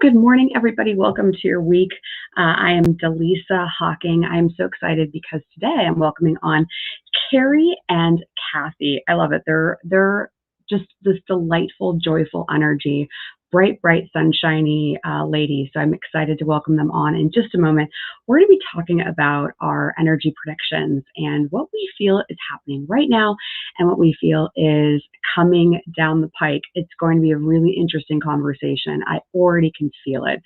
good morning, everybody. Welcome to your week. I am Dallisa Hawking. I'm so excited because today I'm welcoming on CARRIE and Cathy. I love it. They're just this delightful, joyful energy, bright, sunshiny ladies. So I'm excited to welcome them on in just a moment. We're going to be talking about our energy predictions and what we feel is happening right now and what we feel is coming down the pike. It's going to be a really interesting conversation. I already can feel it.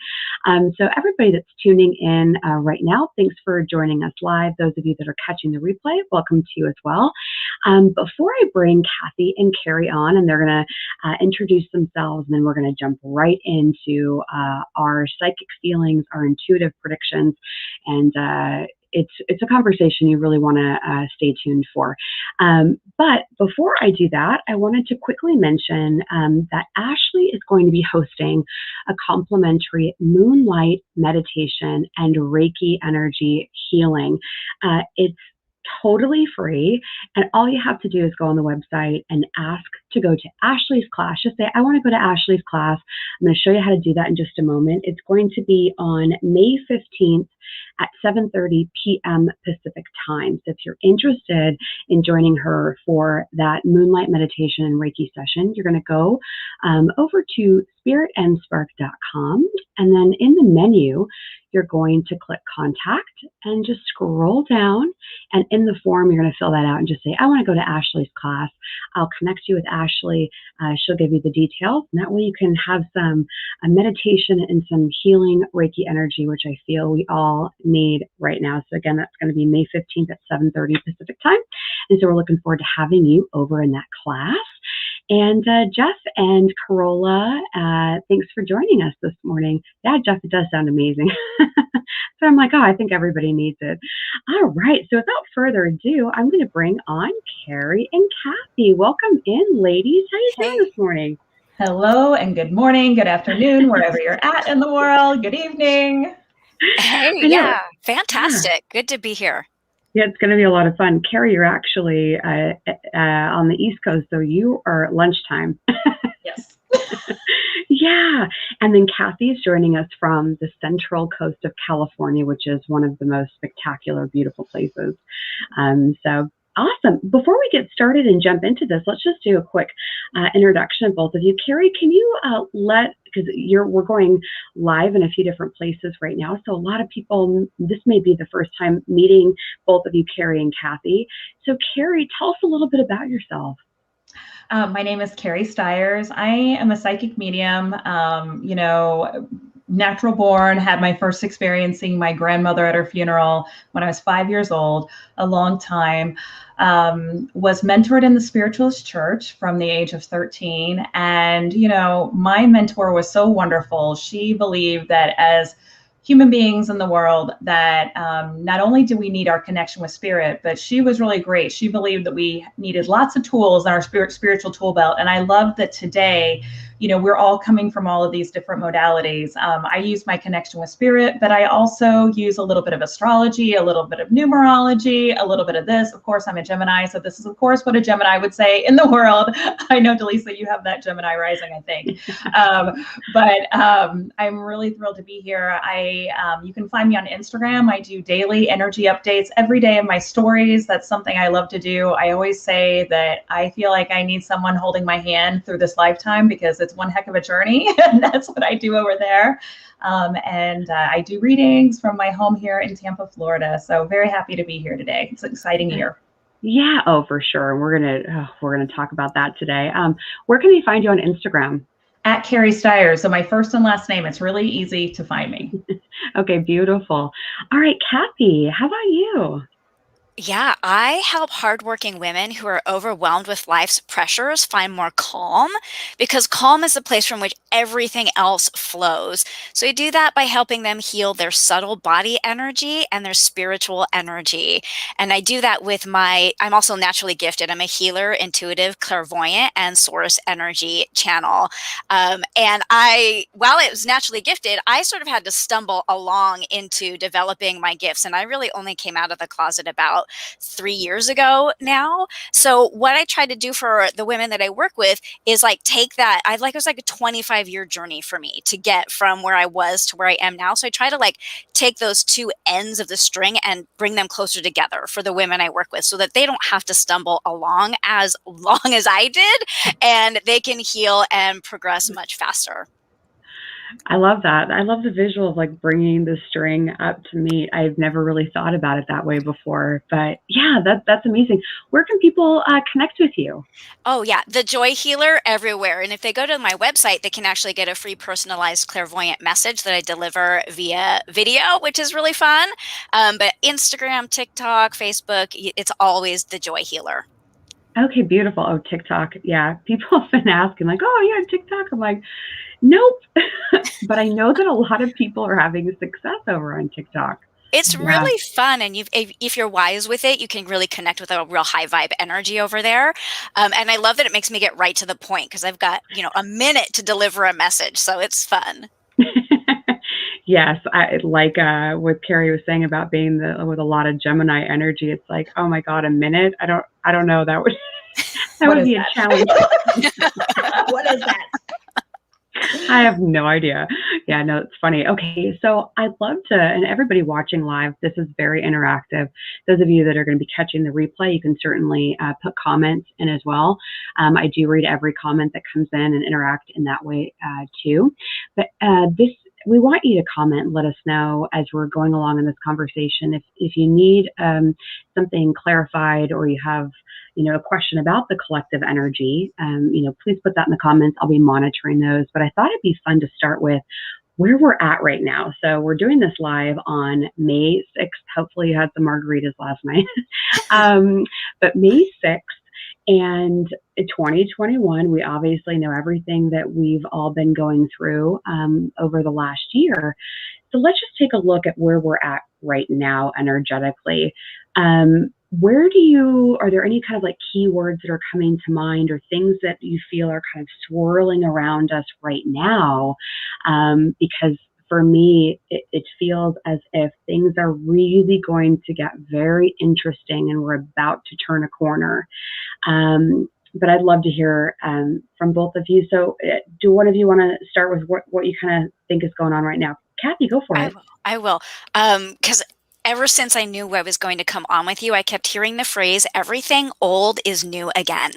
So everybody that's tuning in right now, thanks for joining us live. Those of you that are catching the replay, welcome to you as well. Before I bring Cathy and CARRIE on, and they're going to introduce themselves, and then we're going to jump right into our psychic feelings, our intuitive predictions, and it's a conversation you really want to stay tuned for. But before I do that, I wanted to quickly mention that Ashley is going to be hosting a complimentary moonlight meditation and Reiki energy healing. It's totally free, and all you have to do is go on the website and ask to go to Ashley's class. Just say, I want to go to Ashley's class. I'm going to show you how to do that in just a moment. It's going to be on May 15th at 7:30 p.m. Pacific time. So if you're interested in joining her for that moonlight meditation and Reiki session, you're going to go over to spiritandspark.com, and then in the menu, you're going to click contact and just scroll down, and in the form, you're going to fill that out and just say, I want to go to Ashley's class. I'll connect you with Ashley. She'll give you the details, and that way you can have some meditation and some healing Reiki energy, which I feel we all need right now. So again, that's going to be May 15th at 7:30 Pacific time. And so we're looking forward to having you over in that class. And Jeff and Corolla, thanks for joining us this morning. Yeah, Jeff, it does sound amazing. So I'm like, oh, I think everybody needs it. All right. So without further ado, I'm going to bring on CARRIE and Cathy. Welcome in, ladies. How are you doing this morning? Hello and good morning, good afternoon, wherever you're at in the world. Good evening. Hey, yeah, fantastic. Yeah. Good to be here. Yeah, it's going to be a lot of fun. CARRIE, you're actually on the East Coast, so you are at lunchtime. Yes. Yeah. And then Cathy is joining us from the central coast of California, which is one of the most spectacular, beautiful places. So awesome. Before we get started and jump into this, let's just do a quick introduction of both of you. CARRIE, can you because we're going live in a few different places right now, so a lot of people, this may be the first time meeting both of you, CARRIE and Cathy. So CARRIE, tell us a little bit about yourself. My name is CARRIE Stiers. I am a psychic medium, natural born, had my first experience seeing my grandmother at her funeral when I was 5 years old, a long time. Was mentored in the spiritualist church from the age of 13. And, my mentor was so wonderful. She believed that as human beings in the world, that not only do we need our connection with spirit, but she was really great. She believed that we needed lots of tools in our spiritual tool belt. And I love that today, we're all coming from all of these different modalities. I use my connection with spirit, but I also use a little bit of astrology, a little bit of numerology, a little bit of this. Of course, I'm a Gemini, so this is, of course, what a Gemini would say in the world. I know, Dallisa, you have that Gemini rising, I think. But I'm really thrilled to be here. You can find me on Instagram. I do daily energy updates every day of my stories. That's something I love to do. I always say that I feel like I need someone holding my hand through this lifetime because it's one heck of a journey, and that's what I do over there. I do readings from my home here in Tampa, Florida. So very happy to be here today. It's an exciting year. Yeah, oh, for sure. We're gonna talk about that today. Where can they find you on Instagram? At CARRIE Stiers. So my first and last name. It's really easy to find me. Okay, beautiful. All right, Cathy, how about you? Yeah, I help hardworking women who are overwhelmed with life's pressures find more calm, because calm is the place from which everything else flows. So I do that by helping them heal their subtle body energy and their spiritual energy. And I do that with I'm also naturally gifted. I'm a healer, intuitive, clairvoyant, and source energy channel. While it was naturally gifted, I sort of had to stumble along into developing my gifts. And I really only came out of the closet about about 3 years ago now. So what I try to do for the women that I work with is like take that, it was like a 25-year journey for me to get from where I was to where I am now. So I try to like take those two ends of the string and bring them closer together for the women I work with so that they don't have to stumble along as long as I did, and they can heal and progress much faster. I love that. I love the visual of like bringing the string up to meet. I've never really thought about it that way before, but yeah, that's amazing. Where can people connect with you? Oh yeah, the Joy Healer everywhere. And if they go to my website, they can actually get a free personalized clairvoyant message that I deliver via video, which is really fun. But Instagram, TikTok, Facebook, it's always the Joy Healer. Okay, beautiful. Oh, TikTok. Yeah, people have been asking like, oh, yeah, TikTok. I'm like, nope. But I know that a lot of people are having success over on TikTok. It's Yeah. really fun, and if you're wise with it, you can really connect with a real high vibe energy over there. And I love that it makes me get right to the point because I've got a minute to deliver a message, so it's fun. Yes, I like what Carrie was saying about being with a lot of Gemini energy. It's like, oh my God, a minute? I don't know. That would would be a challenge. What is that? I have no idea. Yeah, no, it's funny. Okay, so I'd love to, and everybody watching live, this is very interactive. Those of you that are going to be catching the replay, you can certainly put comments in as well. I do read every comment that comes in and interact in that way too. But we want you to comment and let us know as we're going along in this conversation. If you need something clarified or you have a question about the collective energy, please put that in the comments. I'll be monitoring those. But I thought it'd be fun to start with where we're at right now. So we're doing this live on May 6th. Hopefully you had some margaritas last night. But May 6th and 2021, we obviously know everything that we've all been going through over the last year. So let's just take a look at where we're at right now energetically. Are there any kind of like keywords that are coming to mind or things that you feel are kind of swirling around us right now? Because for me, it feels as if things are really going to get very interesting and we're about to turn a corner. But I'd love to hear from both of you. So do one of you want to start with what you kind of think is going on right now? Kathy, go for it. I will. Because ever since I knew I was going to come on with you, I kept hearing the phrase, everything old is new again.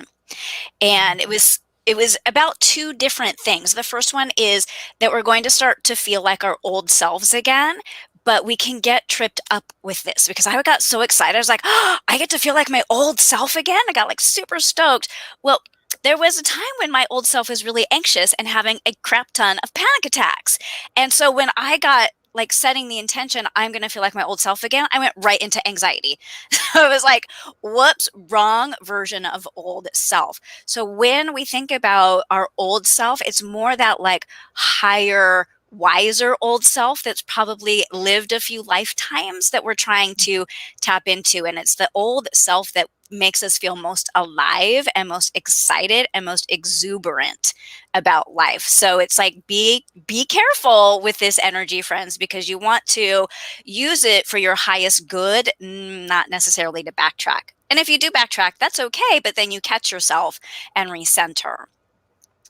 And it was about two different things. The first one is that we're going to start to feel like our old selves again, but we can get tripped up with this because I got so excited. I was like, oh, I get to feel like my old self again. I got like super stoked. Well, there was a time when my old self was really anxious and having a crap ton of panic attacks. And so when I got like setting the intention, I'm going to feel like my old self again, I went right into anxiety. So it was like, whoops, wrong version of old self. So when we think about our old self, it's more that like higher, wiser old self that's probably lived a few lifetimes that we're trying to tap into. And it's the old self that makes us feel most alive and most excited and most exuberant about life. So it's like, be careful with this energy, friends, because you want to use it for your highest good, not necessarily to backtrack. And if you do backtrack, that's okay, but then you catch yourself and recenter.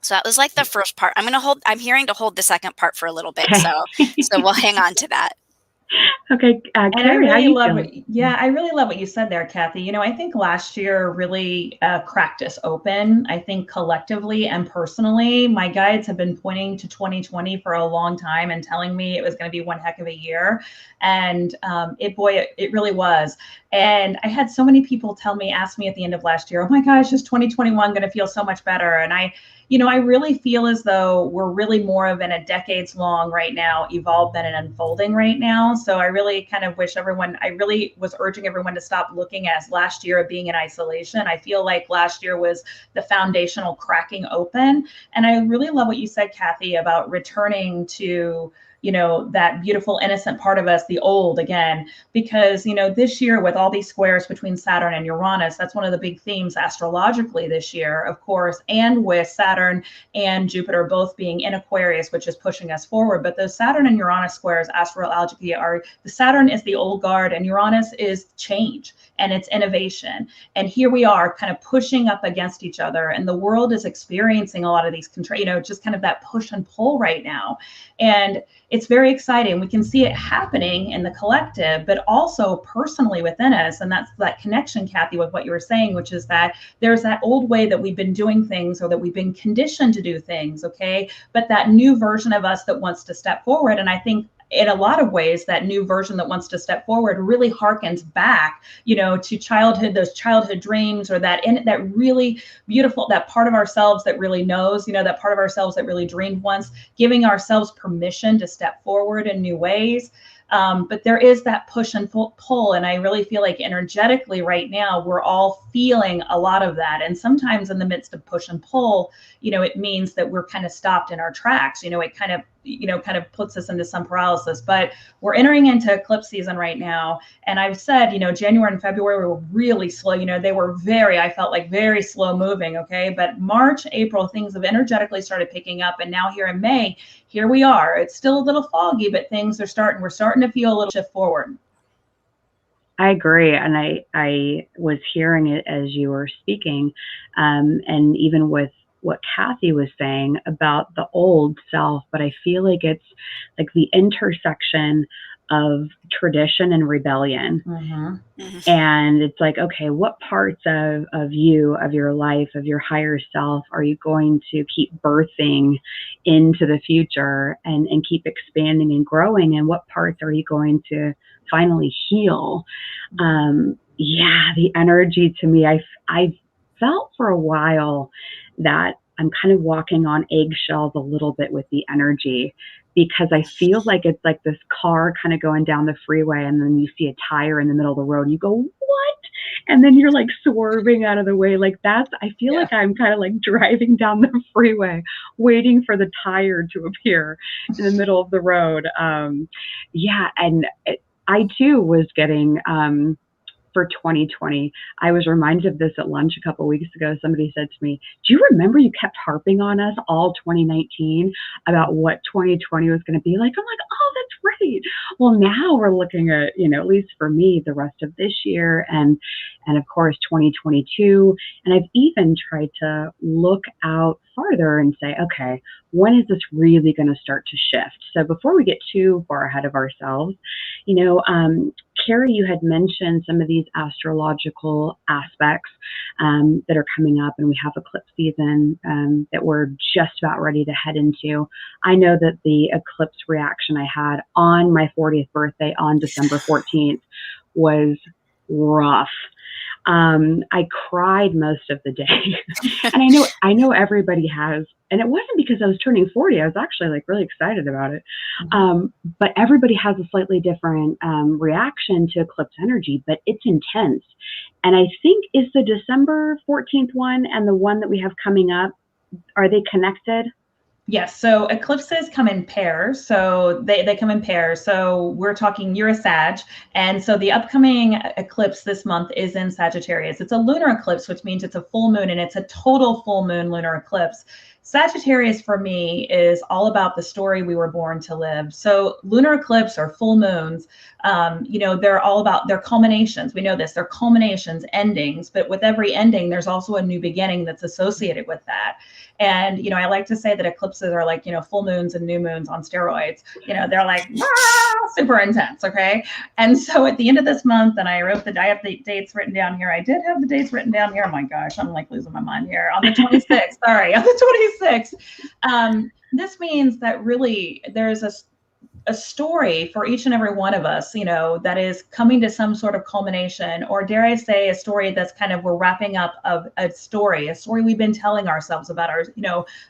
So that was like the first part. I'm hearing to hold the second part for a little bit. So we'll hang on to that. Okay, Carrie, how you feeling? I really love what you said there, Kathy. I think last year really cracked us open. I think collectively and personally, my guides have been pointing to 2020 for a long time and telling me it was going to be one heck of a year. And it really was. And I had so many people ask me at the end of last year, oh my gosh, is 2021 going to feel so much better? And I really feel as though we're really more of in a decades long right now, evolvement and unfolding right now. So I really kind of I really was urging everyone to stop looking at last year of being in isolation. I feel like last year was the foundational cracking open. And I really love what you said, Kathy, about returning to that beautiful, innocent part of us, the old again, because, this year with all these squares between Saturn and Uranus, that's one of the big themes astrologically this year, of course, and with Saturn and Jupiter both being in Aquarius, which is pushing us forward. But those Saturn and Uranus squares astrologically the Saturn is the old guard and Uranus is change and it's innovation. And here we are kind of pushing up against each other, and the world is experiencing a lot of these just kind of that push and pull right now. And it's very exciting. We can see it happening in the collective, but also personally within us. And that's that connection, Cathy, with what you were saying, which is that there's that old way that we've been doing things, or that we've been conditioned to do things, okay? But that new version of us that wants to step forward. And I think in a lot of ways, that new version that wants to step forward really harkens back, to childhood, those childhood dreams, or that really beautiful, that part of ourselves that really knows, that part of ourselves that really dreamed once, giving ourselves permission to step forward in new ways. But there is that push and pull. And I really feel like energetically right now, we're all feeling a lot of that. And sometimes in the midst of push and pull, it means that we're kind of stopped in our tracks. It kind of puts us into some paralysis. But we're entering into eclipse season right now. And I've said, January and February were really slow. They were I felt like very slow moving. Okay. But March, April, things have energetically started picking up. And now here in May, here we are. It's still a little foggy, but we're starting to feel a little shift forward. I agree. And I was hearing it as you were speaking. And even with what Cathy was saying about the old self, but I feel like it's like the intersection of tradition and rebellion. Mm-hmm. And it's like, okay, what parts of you, of your life, of your higher self are you going to keep birthing into the future and keep expanding and growing? And what parts are you going to finally heal? The energy to me, I felt for a while that I'm kind of walking on eggshells a little bit with the energy, because I feel like it's like this car kind of going down the freeway, and then you see a tire in the middle of the road and you go, what? And then you're like swerving out of the way. Like I feel like I'm kind of like driving down the freeway, waiting for the tire to appear in the middle of the road. And I too was getting, for 2020, I was reminded of this at lunch a couple of weeks ago. Somebody said to me, do you remember you kept harping on us all 2019 about what 2020 was going to be like? I'm like, oh, that's right. Well, now we're looking at, at least for me, the rest of this year and of course, 2022. And I've even tried to look out farther and say, okay, when is this really going to start to shift? So before we get too far ahead of ourselves, Carrie, you had mentioned some of these astrological aspects that are coming up, and we have eclipse season that we're just about ready to head into. I know that the eclipse reaction I had on my 40th birthday on December 14th was rough. I cried most of the day, and I know everybody has, and it wasn't because I was turning 40. I was actually like really excited about it. But everybody has a slightly different reaction to eclipse energy, but it's intense. And I think is the December 14th one and the one that we have coming up, are they connected? Yes. So eclipses come in pairs. So they come in pairs. So we're talking, you're a Sag. And so the upcoming eclipse this month is in Sagittarius. It's a lunar eclipse, which means it's a full moon, and it's a total full moon lunar eclipse. Sagittarius for me is all about the story we were born to live. So lunar eclipse or full moons, they're all about their culminations. We know this, they're culminations, endings, but with every ending, there's also a new beginning that's associated with that. And, I like to say that eclipses are like, full moons and new moons on steroids. They're like super intense. Okay. And so at the end of this month, and I have the dates written down here. I did have the dates written down here. Oh my gosh, I'm like losing my mind here. On the 26th, sorry, on the 26th. This means that really there's a story for each and every one of us, that is coming to some sort of culmination, or dare I say a story that's kind of, we're wrapping up of a story we've been telling ourselves about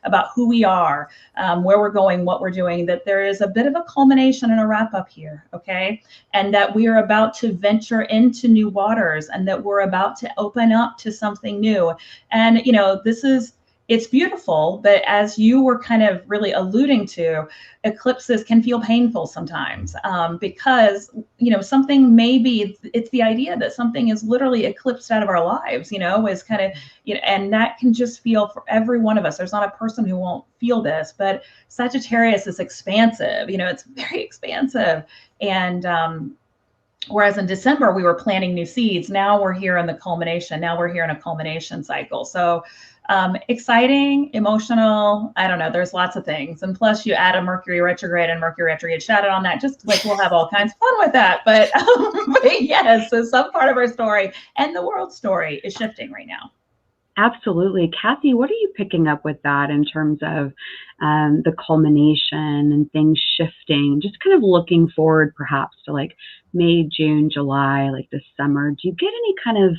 about who we are, where we're going, what we're doing, that there is a bit of a culmination and a wrap up here. Okay. And that we are about to venture into new waters, and that we're about to open up to something new. And, this is, it's beautiful, but as you were kind of really alluding to, eclipses can feel painful sometimes, because, you know, something, maybe it's the idea that something is literally eclipsed out of our lives, you know, is kind of, you know, and that can just feel, for every one of us, there's not a person who won't feel this, but Sagittarius is expansive, you know, it's very expansive. And whereas in December, we were planting new seeds. Now we're here in the culmination. Now we're here in a culmination cycle. So exciting, emotional, I don't know, there's lots of things. And plus you add a Mercury retrograde and Mercury retrograde shadow on that, just like we'll have all kinds of fun with that. But, but yes, so some part of our story and the world story is shifting right now. Absolutely. Cathy, what are you picking up with that in terms of the culmination and things shifting, just kind of looking forward perhaps to like May, June, July, like this summer? Do you get any kind of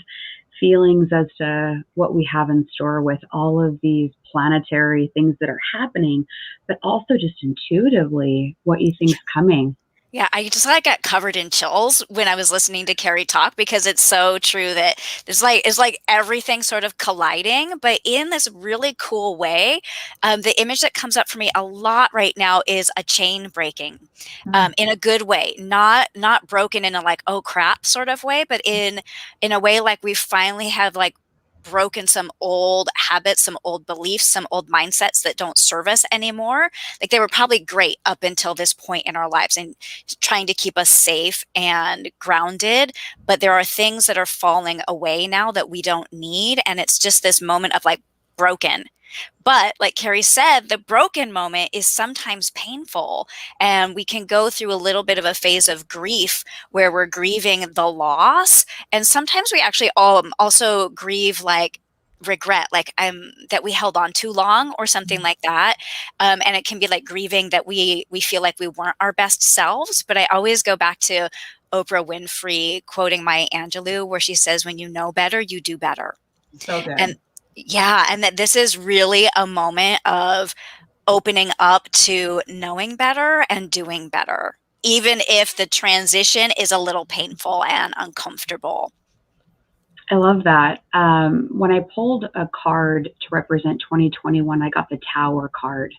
feelings as to what we have in store with all of these planetary things that are happening, but also just intuitively what you think is coming? Yeah, I just like got covered in chills when I was listening to Carrie talk, because it's so true that it's like everything sort of colliding, but in this really cool way. The image that comes up for me a lot right now is a chain breaking, in a good way, not broken in a like, oh crap sort of way, but in a way like we finally have like broken some old habits, some old beliefs, some old mindsets that don't serve us anymore. Like they were probably great up until this point in our lives and trying to keep us safe and grounded, but there are things that are falling away now that we don't need, and it's just this moment of like broken. But like Carrie said, the broken moment is sometimes painful, and we can go through a little bit of a phase of grief where we're grieving the loss, and sometimes we actually also grieve like regret, like that we held on too long or something like that. And it can be like grieving that we feel like we weren't our best selves. But I always go back to Oprah Winfrey quoting Maya Angelou, where she says, when you know better, you do better. So good. And yeah, and that this is really a moment of opening up to knowing better and doing better, even if the transition is a little painful and uncomfortable. I love that. When I pulled a card to represent 2021, I got the Tower card,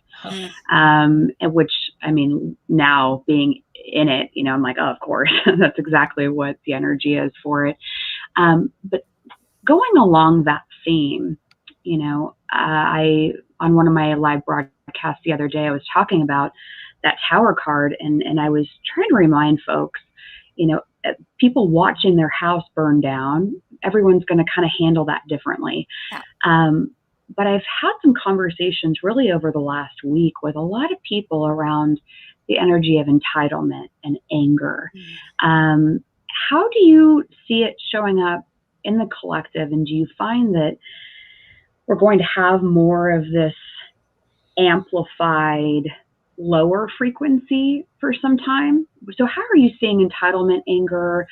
which, I mean, now being in it, you know, I'm like, oh, of course, that's exactly what the energy is for it. But going along that theme, you know, on one of my live broadcasts the other day, I was talking about that Tower card, and I was trying to remind folks, you know, people watching their house burn down, everyone's going to kind of handle that differently. Yeah. But I've had some conversations really over the last week with a lot of people around the energy of entitlement and anger. How do you see it showing up in the collective? And do you find that we're going to have more of this amplified lower frequency for some time? So how are you seeing entitlement, anger,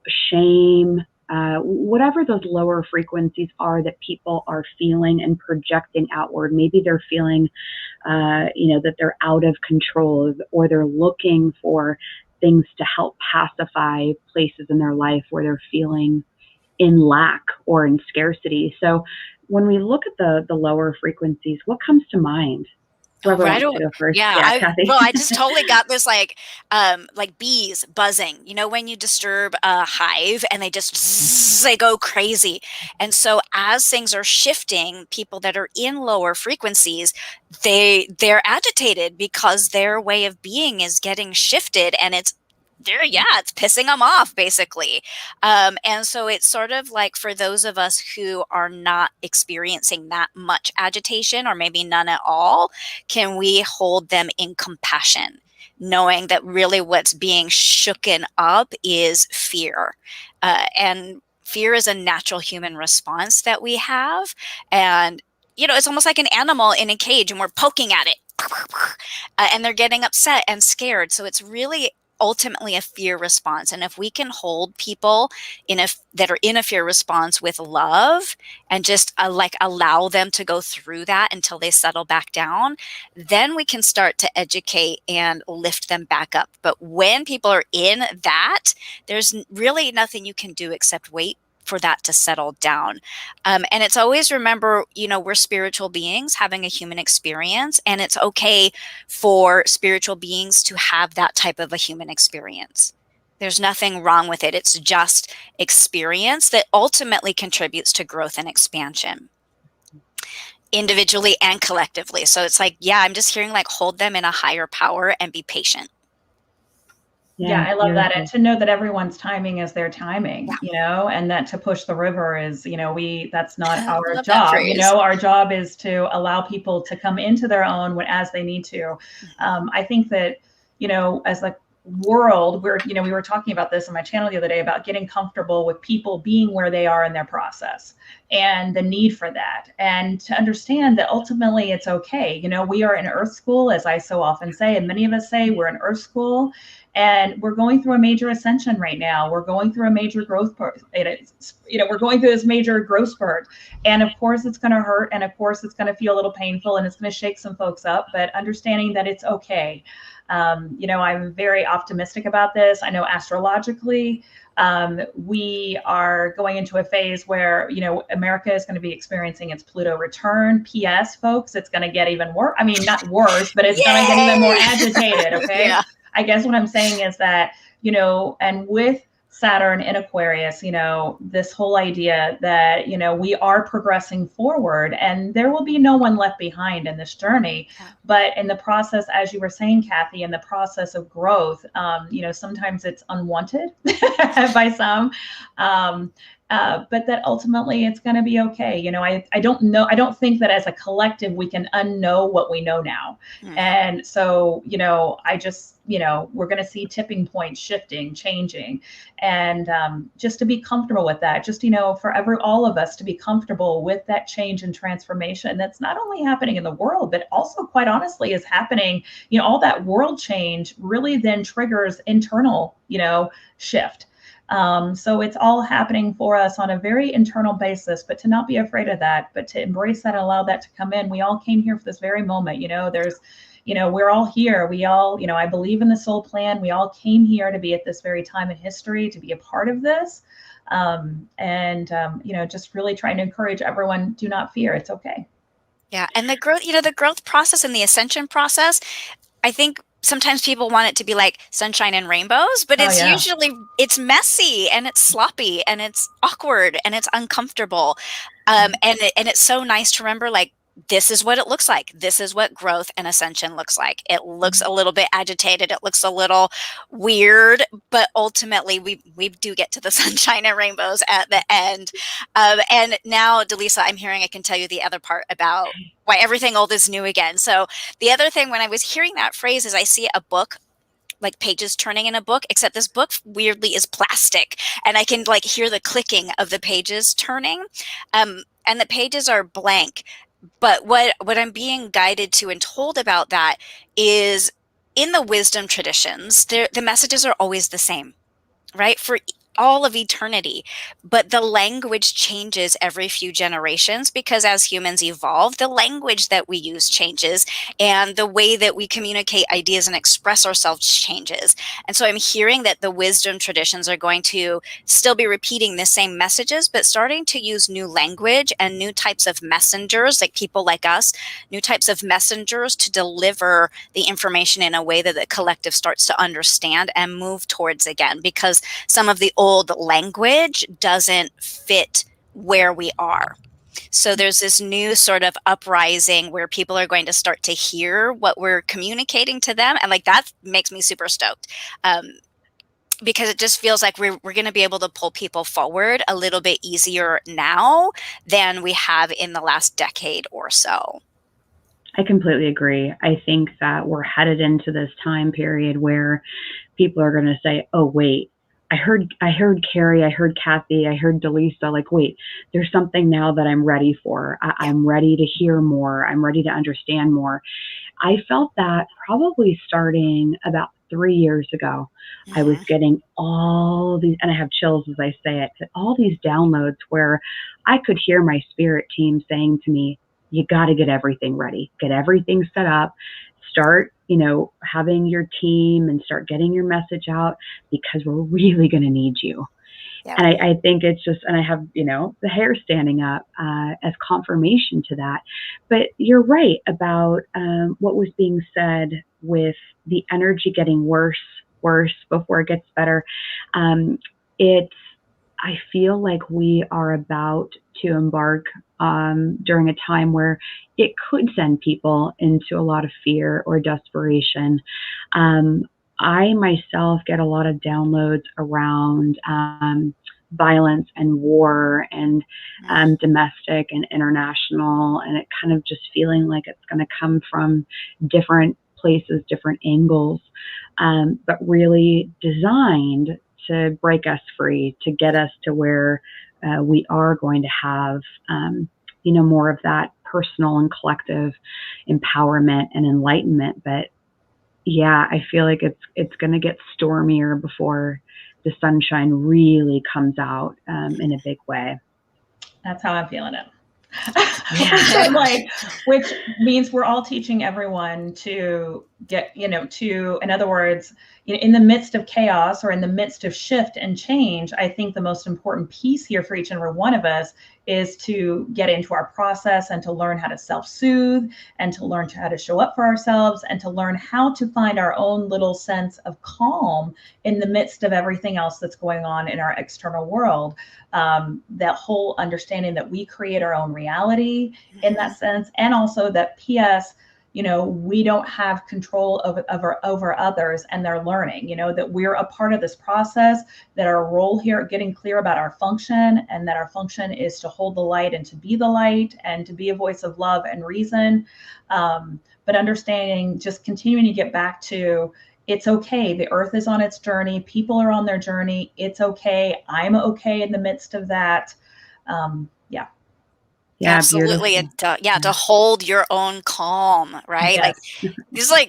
shame, whatever those lower frequencies are that people are feeling and projecting outward? Maybe they're feeling, you know, that they're out of control, or they're looking for things to help pacify places in their life where they're feeling in lack or in scarcity. So when we look at the lower frequencies, what comes to mind? Whoever wants to go first. Yeah, Cathy. I just totally got this like bees buzzing. You know, when you disturb a hive and they just they go crazy. And so as things are shifting, people that are in lower frequencies, they're agitated because their way of being is getting shifted, and it's pissing them off basically. And so it's sort of like, for those of us who are not experiencing that much agitation, or maybe none at all, can we hold them in compassion, knowing that really what's being shooken up is fear. And fear is a natural human response that we have. And, you know, it's almost like an animal in a cage and we're poking at it. And they're getting upset and scared. So it's really ultimately a fear response. And if we can hold people that are in a fear response with love, and just like allow them to go through that until they settle back down, then we can start to educate and lift them back up. But when people are in that, there's really nothing you can do except wait for that to settle down. And it's always remember, we're spiritual beings having a human experience, and it's okay for spiritual beings to have that type of a human experience. There's nothing wrong with it. It's just experience that ultimately contributes to growth and expansion, individually and collectively. So it's like, yeah, I'm just hearing like hold them in a higher power and be patient. Yeah, I love that. And to know that everyone's timing is their timing, and that to push the river is, that's not our job. Our job is to allow people to come into their own as they need to. I think that, as a world, we were talking about this on my channel the other day about getting comfortable with people being where they are in their process and the need for that, and to understand that ultimately it's okay. We are in Earth School, as I so often say, and many of us say we're in Earth School. And we're going through a major ascension right now. We're going through a major growth spurt. We're going through this major growth spurt. And of course it's going to hurt. And of course it's going to feel a little painful, and it's going to shake some folks up, but understanding that it's okay. I'm very optimistic about this. I know astrologically, we are going into a phase where, America is going to be experiencing its Pluto return. P.S. folks, it's going to get even worse. I mean, not worse, but it's going to get even more agitated. Okay. Yeah. I guess what I'm saying is that, and with Saturn in Aquarius, this whole idea that, we are progressing forward and there will be no one left behind in this journey. But in the process, as you were saying, Cathy, in the process of growth, sometimes it's unwanted by some. But that ultimately it's going to be okay. I don't think that as a collective we can unknow what we know now. And so, I just, we're going to see tipping points shifting, changing, and just to be comfortable with that, just, for all of us to be comfortable with that change and transformation that's not only happening in the world, but also quite honestly is happening, all that world change really then triggers internal, shift. So it's all happening for us on a very internal basis, but to not be afraid of that, but to embrace that and allow that to come in. We all came here for this very moment. We're all here. We all, I believe in the soul plan. We all came here to be at this very time in history, to be a part of this. Just really trying to encourage everyone, do not fear. It's okay. Yeah. And the growth process and the ascension process, I think sometimes people want it to be like sunshine and rainbows, but it's usually, it's messy and it's sloppy and it's awkward and it's uncomfortable. And it's so nice to remember, like, this is what it looks like. This is what growth and ascension looks like. It looks a little bit agitated. It looks a little weird, but ultimately we do get to the sunshine and rainbows at the end. And now, Dallisa, I'm hearing I can tell you the other part about why everything old is new again. So the other thing when I was hearing that phrase is I see a book, like pages turning in a book, except this book weirdly is plastic, and I can like hear the clicking of the pages turning, and the pages are blank. But what I'm being guided to and told about that is in the wisdom traditions, the messages are always the same, right? For all of eternity, but the language changes every few generations because as humans evolve, the language that we use changes and the way that we communicate ideas and express ourselves changes. And so I'm hearing that the wisdom traditions are going to still be repeating the same messages, but starting to use new language and new types of messengers, like people like us, new types of messengers to deliver the information in a way that the collective starts to understand and move towards again, because some of the old language doesn't fit where we are. So there's this new sort of uprising where people are going to start to hear what we're communicating to them. And like, that makes me super stoked. Because it just feels like we're going to be able to pull people forward a little bit easier now than we have in the last decade or so. I completely agree. I think that we're headed into this time period where people are going to say, oh, wait, I heard CARRIE, I heard Cathy, I heard Dallisa, like, wait, there's something now that I'm ready for. I'm ready to hear more. I'm ready to understand more. I felt that probably starting about 3 years ago. I was getting all these, and I have chills as I say it, but all these downloads where I could hear my spirit team saying to me, you got to get everything ready, get everything set up, start having your team and start getting your message out, because we're really going to need you. Yep. And I think it's just, and I have, the hair standing up as confirmation to that. But you're right about what was being said with the energy getting worse before it gets better. I feel like we are about to embark during a time where it could send people into a lot of fear or desperation. I myself get a lot of downloads around violence and war and domestic and international, and it kind of just feeling like it's going to come from different places, different angles, but really designed to break us free, to get us to where we are going to have, more of that personal and collective empowerment and enlightenment. But yeah, I feel like it's going to get stormier before the sunshine really comes out in a big way. That's how I'm feeling it. Yeah. Which means we're all teaching everyone to get, in other words, in the midst of chaos or in the midst of shift and change, I think the most important piece here for each and every one of us is to get into our process and to learn how to self-soothe and to learn how to show up for ourselves and to learn how to find our own little sense of calm in the midst of everything else that's going on in our external world. That whole understanding that we create our own reality in that sense, and also that PS, we don't have control over others and their learning, that we're a part of this process, that our role here, getting clear about our function, and that our function is to hold the light and to be the light and to be a voice of love and reason. But understanding, just continuing to get back to, it's okay. The earth is on its journey. People are on their journey. It's okay. I'm okay in the midst of that. Yeah, absolutely. To hold your own calm, right? Yes.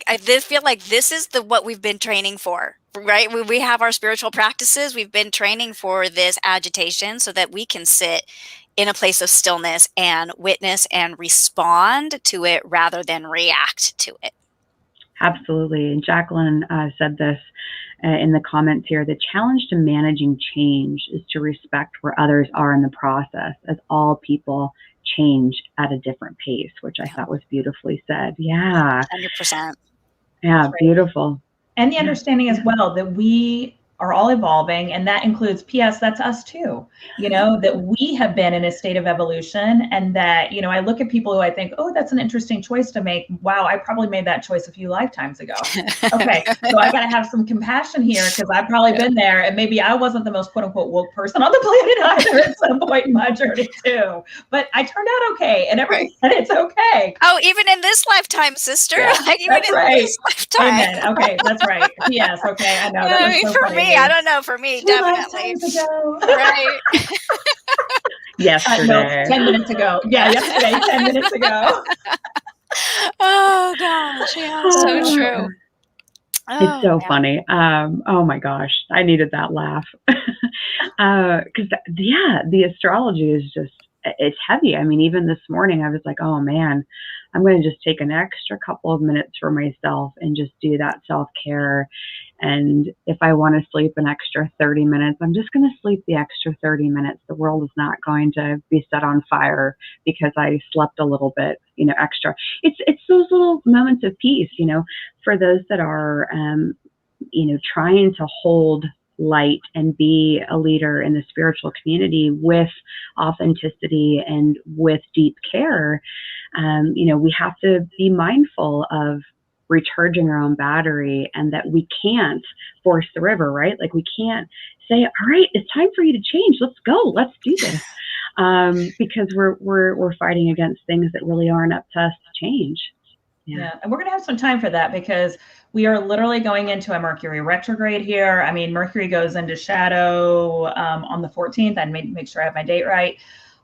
I feel like this is what we've been training for, right? We have our spiritual practices. We've been training for this agitation so that we can sit in a place of stillness and witness and respond to it rather than react to it. Absolutely. And Jacqueline said this in the comments here. The challenge to managing change is to respect where others are in the process, as all people change at a different pace, which I thought was beautifully said. Yeah. 100%. Yeah, beautiful. And the understanding as well that we are all evolving, and that includes PS, that's us too, that we have been in a state of evolution, and that, I look at people who I think, oh, that's an interesting choice to make. Wow, I probably made that choice a few lifetimes ago. Okay, so I got to have some compassion here, because I've probably been there, and maybe I wasn't the most quote unquote woke person on the planet either at some point in my journey too. But I turned out okay, and everybody said it's okay. Oh, even in this lifetime, sister. Yeah, that's right. This lifetime. Amen. Okay, that's right. Yes. Okay, I know. That was so for funny. Me, I don't know. For me, 2 definitely. lifetimes ago. Right. Yesterday. No, 10 minutes ago. Yeah, yesterday, 10 minutes ago. Oh gosh, yeah, so true. It's so funny. Oh my gosh, I needed that laugh. Because the astrology is just, it's heavy. I mean, even this morning I was like, oh man, I'm going to just take an extra couple of minutes for myself and just do that self-care. And if I want to sleep an extra 30 minutes, I'm just going to sleep the extra 30 minutes. The world is not going to be set on fire because I slept a little bit, extra. It's those little moments of peace, for those that are, trying to hold light and be a leader in the spiritual community with authenticity and with deep care. We have to be mindful of recharging our own battery, and that we can't force the river, right? Like we can't say, all right, it's time for you to change. Let's go. Let's do this. Because we're fighting against things that really aren't up to us to change. Yeah. And we're going to have some time for that, because we are literally going into a Mercury retrograde here. I mean, Mercury goes into shadow on the 14th. I make sure I have my date right.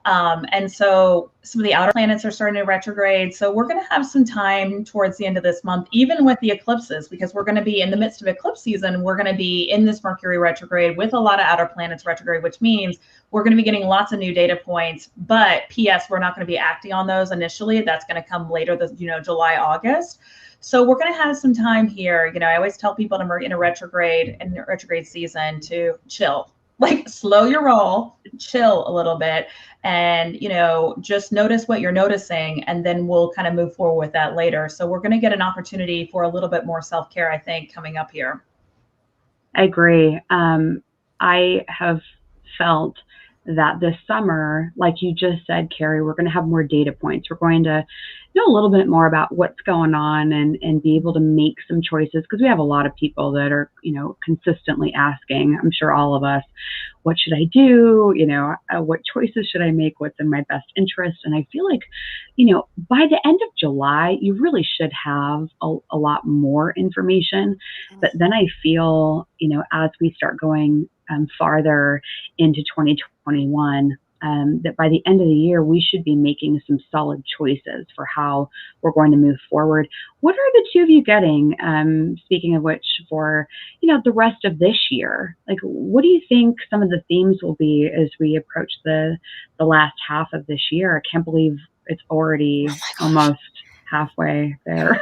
And so some of the outer planets are starting to retrograde. So we're going to have some time towards the end of this month, even with the eclipses, because we're going to be in the midst of eclipse season. We're going to be in this Mercury retrograde with a lot of outer planets retrograde, which means we're going to be getting lots of new data points. But P.S., we're not going to be acting on those initially. That's going to come later, July, August. So we're going to have some time here. I always tell people in a retrograde season to chill, like slow your roll, chill a little bit, and just notice what you're noticing, and then we'll kind of move forward with that later. So we're going to get an opportunity for a little bit more self-care, I think, coming up here. I agree. I have felt that this summer, like you just said, Carrie, we're going to have more data points. We're going to know a little bit more about what's going on and be able to make some choices, because we have a lot of people that are, consistently asking, I'm sure all of us, what should I do? What choices should I make? What's in my best interest? And I feel like, by the end of July, you really should have a lot more information. But then I feel, as we start going farther into 2021, that by the end of the year, we should be making some solid choices for how we're going to move forward. What are the two of you getting, speaking of which, for, the rest of this year? Like, what do you think some of the themes will be as we approach the last half of this year? I can't believe it's already almost halfway there.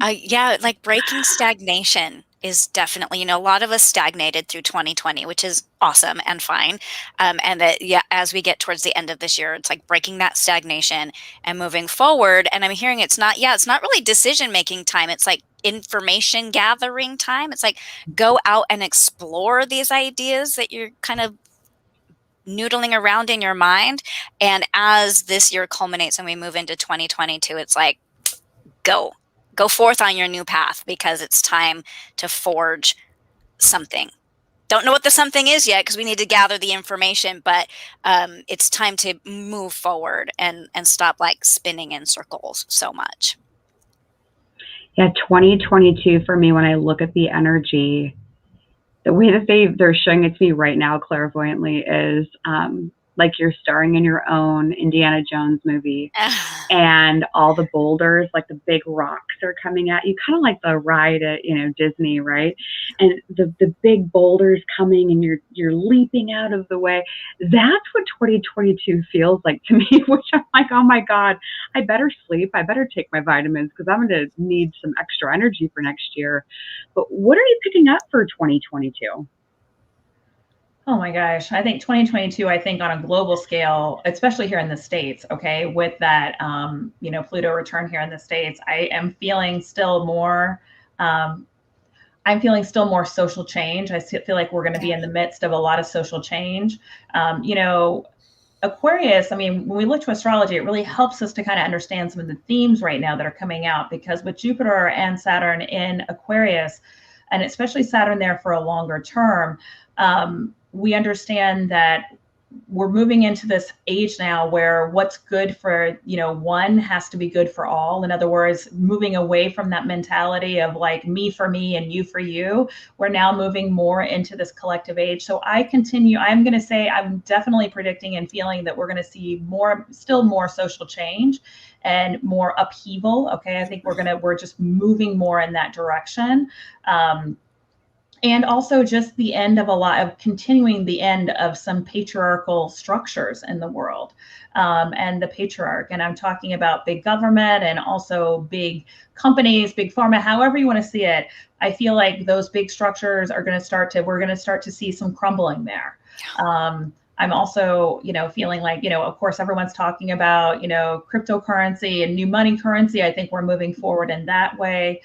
Yeah, like breaking stagnation is definitely, a lot of us stagnated through 2020, which is awesome and fine. And that, as we get towards the end of this year, it's like breaking that stagnation and moving forward. And I'm hearing it's not really decision-making time. It's like information gathering time. It's like go out and explore these ideas that you're kind of noodling around in your mind. And as this year culminates and we move into 2022, it's like, go forth on your new path, because it's time to forge something. Don't know what the something is yet, because we need to gather the information, but it's time to move forward and stop like spinning in circles so much. Yeah, 2022 for me, when I look at the energy, the way that they're showing it to me right now clairvoyantly is like you're starring in your own Indiana Jones movie, and all the boulders, like the big rocks, are coming at you, kind of like the ride at Disney, right? And the big boulders coming, and you're leaping out of the way. That's what 2022 feels like to me. Which I'm like, oh my God, I better sleep. I better take my vitamins, because I'm going to need some extra energy for next year. But what are you picking up for 2022? Oh my gosh. I think 2022, I think on a global scale, especially here in the States, okay, with that, Pluto return here in the States, I am feeling still more, social change. I feel like we're going to be in the midst of a lot of social change. Aquarius, I mean, when we look to astrology, it really helps us to kind of understand some of the themes right now that are coming out, because with Jupiter and Saturn in Aquarius, and especially Saturn there for a longer term, we understand that we're moving into this age now where what's good for, one has to be good for all. In other words, moving away from that mentality of like me for me and you for you. We're now moving more into this collective age. So I'm going to say, I'm definitely predicting and feeling that we're going to see still more social change and more upheaval. Okay. I think we're just moving more in that direction. And also just continuing the end of some patriarchal structures in the world, and the patriarch. And I'm talking about big government and also big companies, big pharma, however you want to see it. I feel like those big structures we're going to start to see some crumbling there. I'm also, feeling like, of course, everyone's talking about, cryptocurrency and new money currency. I think we're moving forward in that way.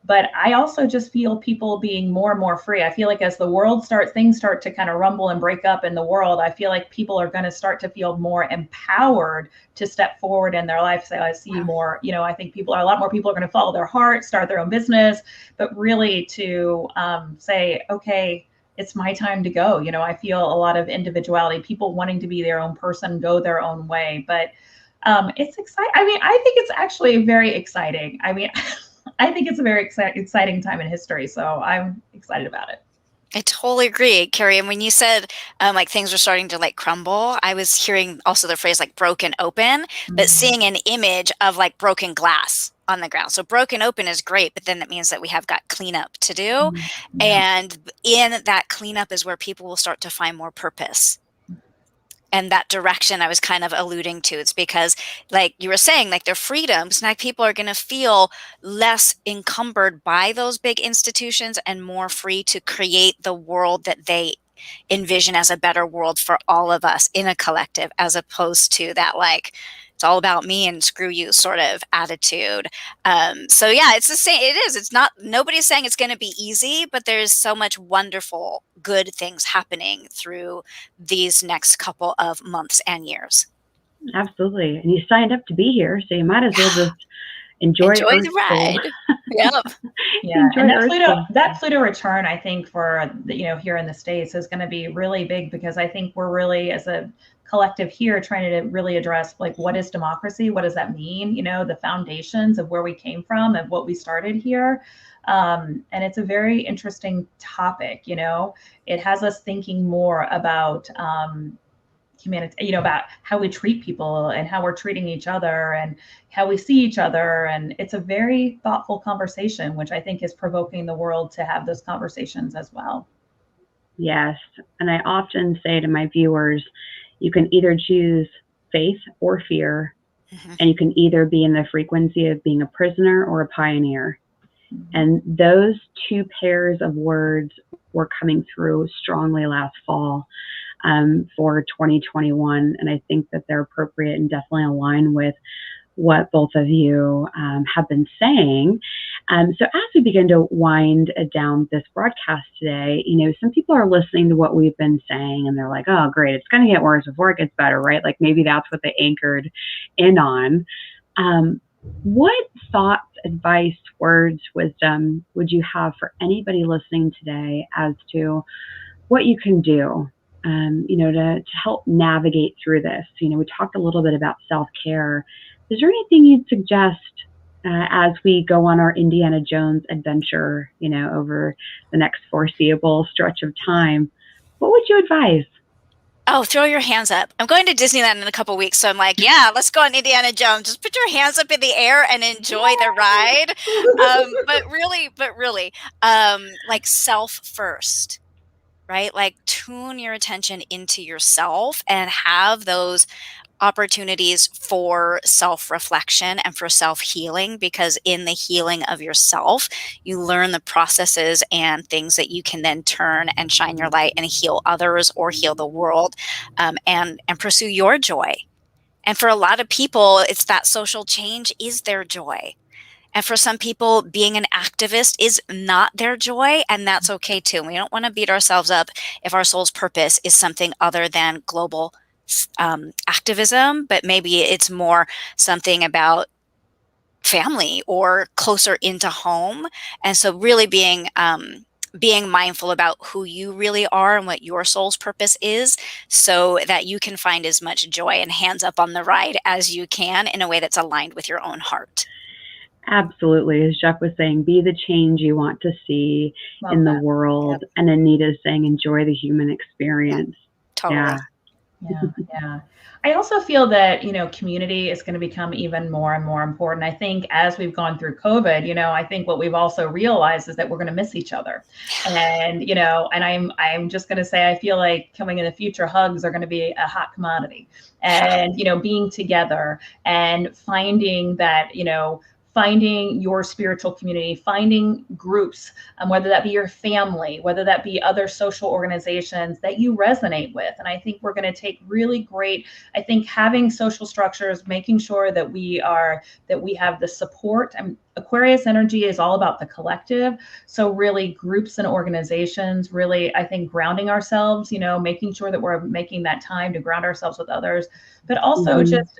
But I also just feel people being more and more free. I feel like as the world things start to kind of rumble and break up in the world, I feel like people are going to start to feel more empowered to step forward in their life. So I see more, I think a lot more people are going to follow their heart, start their own business, but really to say, okay, it's my time to go. I feel a lot of individuality, people wanting to be their own person, go their own way. But it's exciting. I mean, I think it's actually very exciting. I mean, I think it's a very exciting time in history. So I'm excited about it. I totally agree, Carrie. And when you said like things are starting to like crumble, I was hearing also the phrase like broken open, but Mm, seeing an image of like broken glass on the ground. So broken open is great, but then that means that we have got cleanup to do. yeah. And in that cleanup is where people will start to find more purpose. And that direction I was kind of alluding to. It's because, like you were saying, like their freedoms, now people are going to feel less encumbered by those big institutions and more free to create the world that they envision as a better world for all of us in a collective, as opposed to that, like, it's all about me and screw you sort of attitude. So yeah, it's the same. It is. It's not, nobody's saying it's going to be easy, but there's so much wonderful, good things happening through these next couple of months and years. Absolutely. And you signed up to be here, so you might as well just enjoy Enjoy Earth the School. ride. Yep. Yeah, Enjoy and that Earth Pluto School. that Pluto return, I think, for here in the States is going to be really big, because I think we're really, as a collective here, trying to really address like, what is democracy? What does that mean? The foundations of where we came from and what we started here. And it's a very interesting topic. It has us thinking more about humanity, about how we treat people and how we're treating each other and how we see each other. And it's a very thoughtful conversation, which I think is provoking the world to have those conversations as well. Yes. And I often say to my viewers, you can either choose faith or fear, Mhm. and you can either be in the frequency of being a prisoner or a pioneer. Mm-hmm. And those two pairs of words were coming through strongly last fall for 2021. And I think that they're appropriate and definitely align with what both of you have been saying. So as we begin to wind down this broadcast today, some people are listening to what we've been saying and they're like, oh, great, it's going to get worse before it gets better, right? Like maybe that's what they anchored in on. What thoughts, advice, words, wisdom would you have for anybody listening today as to what you can do, to help navigate through this? We talked a little bit about self-care. Is there anything you'd suggest as we go on our Indiana Jones adventure, over the next foreseeable stretch of time? What would you advise? Oh, throw your hands up. I'm going to Disneyland in a couple weeks, so I'm like, yeah, let's go on Indiana Jones. Just put your hands up in the air and enjoy the ride. But really, like self first, right? Like tune your attention into yourself and have those opportunities for self-reflection and for self-healing, because in the healing of yourself, you learn the processes and things that you can then turn and shine your light and heal others or heal the world, and pursue your joy. And for a lot of people, it's that social change is their joy. And for some people, being an activist is not their joy, and that's okay too. We don't want to beat ourselves up if our soul's purpose is something other than global activism, but maybe it's more something about family or closer into home. And so really being mindful about who you really are and what your soul's purpose is, so that you can find as much joy and hands up on the ride as you can in a way that's aligned with your own heart. Absolutely. As Jeff was saying, be the change you want to see Love in the that. world. Yep. And Anita's saying, enjoy the human experience. Totally. Yeah. Yeah. I also feel that, community is going to become even more and more important. I think as we've gone through COVID, I think what we've also realized is that we're going to miss each other. And, and I'm just going to say, I feel like coming in the future, hugs are going to be a hot commodity. And, being together and finding that, finding your spiritual community, finding groups, whether that be your family, whether that be other social organizations that you resonate with. And I think we're going to take really great, I think having social structures, making sure that we have the support. And Aquarius energy is all about the collective. So really groups and organizations, really, I think grounding ourselves, making sure that we're making that time to ground ourselves with others. But also just,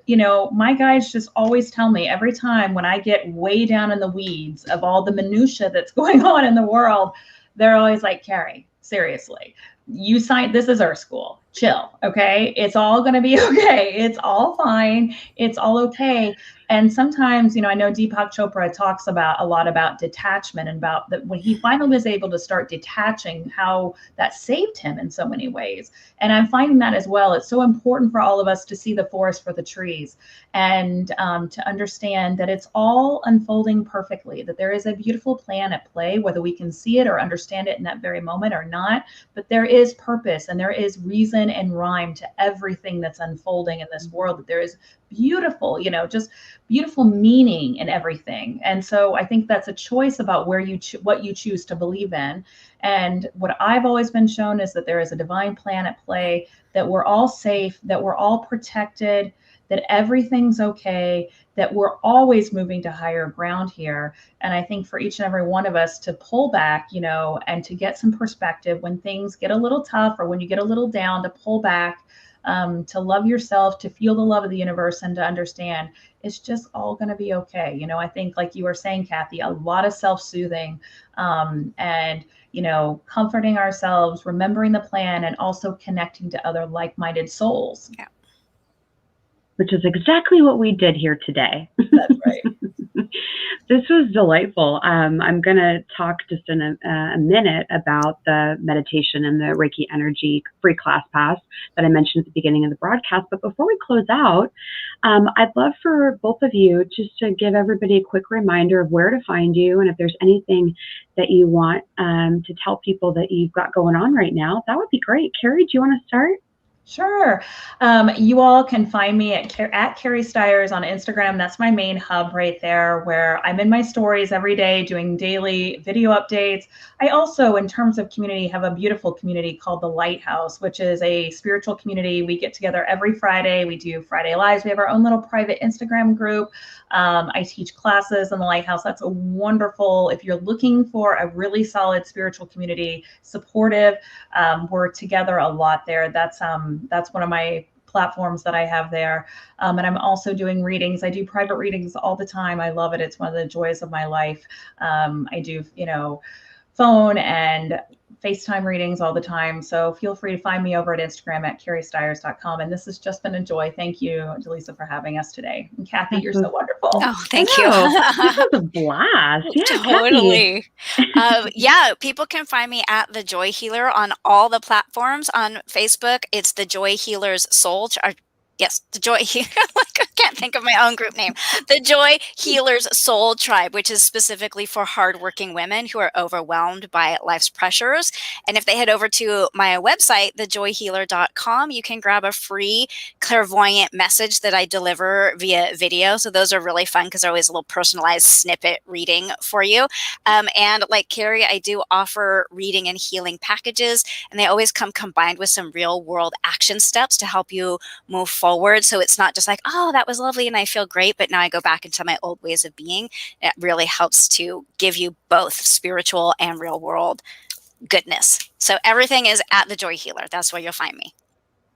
my guides just always tell me every time when I get way down in the weeds of all the minutia that's going on in the world, they're always like, Carrie, seriously, this is Earth School. chill. Okay. It's all going to be okay. It's all fine. It's all okay. And sometimes, I know Deepak Chopra talks about a lot about detachment, and about that when he finally was able to start detaching, how that saved him in so many ways. And I'm finding that as well. It's so important for all of us to see the forest for the trees, and to understand that it's all unfolding perfectly, that there is a beautiful plan at play, whether we can see it or understand it in that very moment or not. But there is purpose, and there is reason and rhyme to everything that's unfolding in this world, that there is beautiful, just beautiful meaning in everything. And so I think that's a choice about where what you choose to believe in. And what I've always been shown is that there is a divine plan at play, that we're all safe, that we're all protected, that everything's okay, that we're always moving to higher ground here. And I think for each and every one of us to pull back, and to get some perspective when things get a little tough, or when you get a little down, to pull back, to love yourself, to feel the love of the universe, and to understand it's just all going to be okay. I think, like you were saying, Cathy, a lot of self-soothing, and comforting ourselves, remembering the plan, and also connecting to other like-minded souls. Yeah. Which is exactly what we did here today. That's right. This was delightful. I'm going to talk just in a minute about the meditation and the Reiki energy free class pass that I mentioned at the beginning of the broadcast. But before we close out, I'd love for both of you just to give everybody a quick reminder of where to find you, and if there's anything that you want to tell people that you've got going on right now, that would be great. Carrie, do you want to start? Sure. You all can find me at Carrie Stiers on Instagram. That's my main hub right there, where I'm in my stories every day doing daily video updates. I also, in terms of community, have a beautiful community called The Lighthouse, which is a spiritual community. We get together every Friday. We do Friday Lives. We have our own little private Instagram group. I teach classes in The Lighthouse. That's a wonderful, if you're looking for a really solid spiritual community, supportive, we're together a lot there. That's one of my platforms that I have there. And I'm also doing readings. I do private readings all the time. I love it. It's one of the joys of my life. I do, phone and FaceTime readings all the time. So feel free to find me over at Instagram at carriestiers.com. And this has just been a joy. Thank you, Dallisa, for having us today. And Cathy, you're so wonderful. Oh, thank you. This was a blast. Yeah, totally. Yeah, people can find me at The Joy Healer on all the platforms. On Facebook, it's The Joy Healer's Soul. Yes, the Joy Healer. I can't think of my own group name. The Joy Healer's Soul Tribe, which is specifically for hardworking women who are overwhelmed by life's pressures. And if they head over to my website, thejoyhealer.com, you can grab a free clairvoyant message that I deliver via video. So those are really fun because they're always a little personalized snippet reading for you. And like Carrie, I do offer reading and healing packages, and they always come combined with some real world action steps to help you move forward. So it's not just like, oh, that was lovely and I feel great, but now I go back into my old ways of being. It really helps to give you both spiritual and real world goodness. So everything is at The Joy Healer. That's where you'll find me.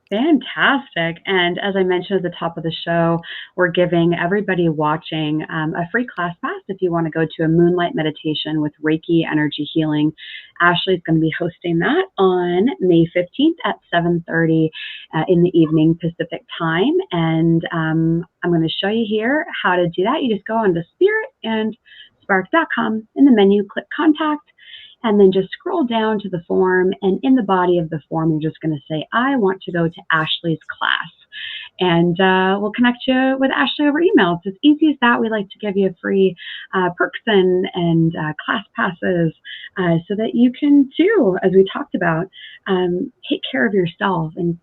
Fantastic. And as I mentioned at the top of the show, we're giving everybody watching a free class pass if you want to go to a moonlight meditation with Reiki energy healing. Ashley's going to be hosting that on May 15th at 7:30 in the evening Pacific time. And I'm going to show you here how to do that. You just go on to spiritandspark.com. In the menu, click contact, and then just scroll down to the form, and in the body of the form, you're just going to say, I want to go to Ashley's class. And we'll connect you with Ashley over email. It's as easy as that. We like to give you free perks and class passes so that you can, too, as we talked about, take care of yourself. And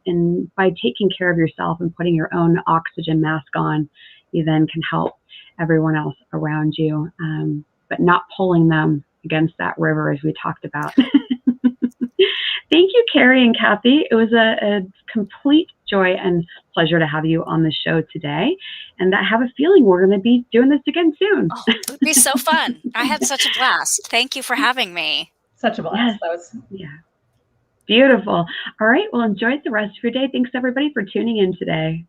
by taking care of yourself and putting your own oxygen mask on, you then can help everyone else around you, but not pulling them against that river, as we talked about. Thank you, Carrie and Cathy. It was a complete joy and pleasure to have you on the show today. And I have a feeling we're going to be doing this again soon. Oh, it would be so fun. I had such a blast. Thank you for having me. Such a blast. Yes. Yeah. Beautiful. All right. Well, enjoy the rest of your day. Thanks, everybody, for tuning in today.